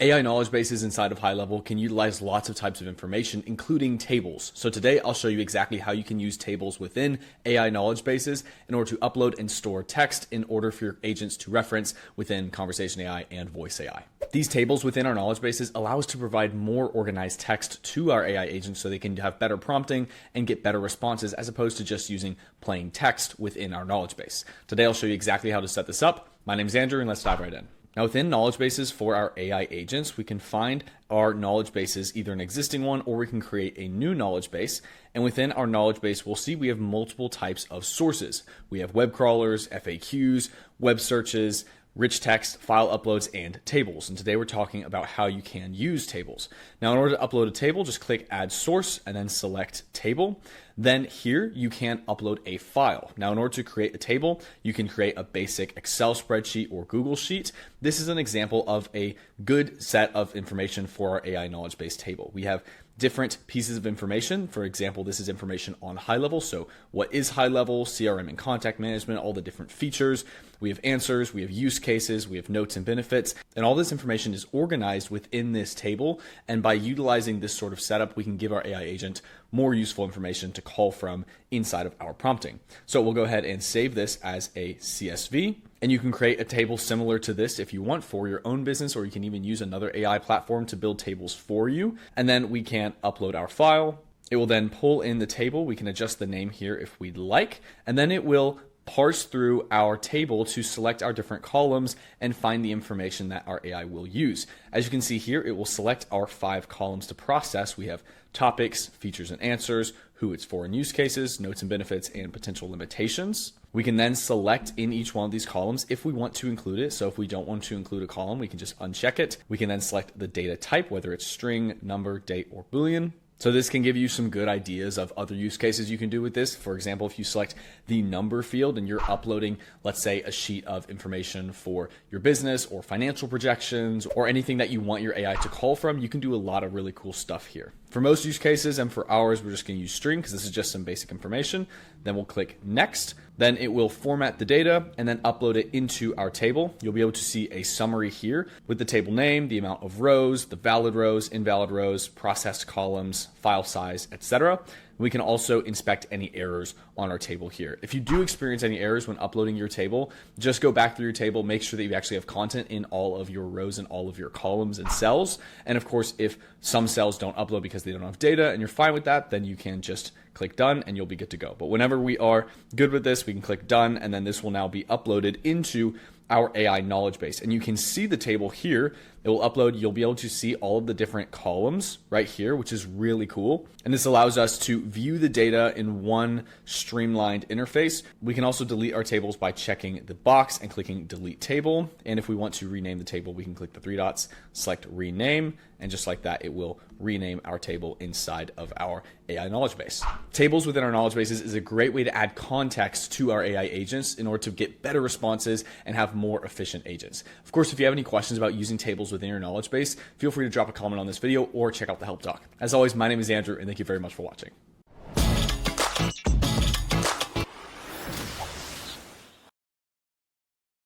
AI knowledge bases inside of HighLevel can utilize lots of types of information, including tables. So today I'll show you exactly how you can use tables within AI knowledge bases in order to upload and store text in order for your agents to reference within Conversation AI and Voice AI. These tables within our knowledge bases allow us to provide more organized text to our AI agents so they can have better prompting and get better responses as opposed to just using plain text within our knowledge base. Today I'll show you exactly how to set this up. My name's Andrew and let's dive right in. Now within knowledge bases for our AI agents, we can find our knowledge bases, either an existing one or we can create a new knowledge base. And within our knowledge base, we'll see we have multiple types of sources. We have web crawlers, FAQs, web searches, rich text, file uploads, and tables. And today we're talking about how you can use tables. Now, in order to upload a table, just click Add Source and then select Table. Then here you can upload a file. Now, in order to create a table, you can create a basic Excel spreadsheet or Google Sheet. This is an example of a good set of information for our AI knowledge base table. We have different pieces of information. For example, this is information on HighLevel. So what is HighLevel, CRM and contact management, all the different features. We have answers, we have use cases, we have notes and benefits, and all this information is organized within this table. And by utilizing this sort of setup, we can give our AI agent more useful information to call from inside of our prompting. So we'll go ahead and save this as a CSV. And you can create a table similar to this if you want for your own business, or you can even use another AI platform to build tables for you. And then we can upload our file. It will then pull in the table. We can adjust the name here if we'd like, and then it will parse through our table to select our different columns and find the information that our AI will use. As you can see here, it will select our 5 columns to process. We have topics, features and answers, who it's for and use cases, notes and benefits, and potential limitations. We can then select in each one of these columns if we want to include it. So if we don't want to include a column, we can just uncheck it. We can then select the data type, whether it's string, number, date, or Boolean. So this can give you some good ideas of other use cases you can do with this. For example, if you select the number field and you're uploading, let's say, a sheet of information for your business or financial projections or anything that you want your AI to call from, you can do a lot of really cool stuff here. For most use cases and for ours, we're just going to use string because this is just some basic information. Then we'll click next. Then it will format the data and then upload it into our table. You'll be able to see a summary here with the table name, the amount of rows, the valid rows, invalid rows, processed columns, file size, etc. We can also inspect any errors on our table here. If you do experience any errors when uploading your table, just go back through your table, make sure that you actually have content in all of your rows and all of your columns and cells. And of course, if some cells don't upload because they don't have data and you're fine with that, then you can just click done and you'll be good to go. But whenever we are good with this, we can click done and then this will now be uploaded into our AI knowledge base. And you can see the table here. It will upload. You'll be able to see all of the different columns right here, which is really cool. And this allows us to view the data in one streamlined interface. We can also delete our tables by checking the box and clicking delete table. And if we want to rename the table, we can click the 3 dots, select rename, and just like that, it will rename our table inside of our AI knowledge base. Tables within our knowledge bases is a great way to add context to our AI agents in order to get better responses and have more efficient agents. Of course, if you have any questions about using tables within your knowledge base, feel free to drop a comment on this video or check out the help doc. As always, my name is Andrew and thank you very much for watching.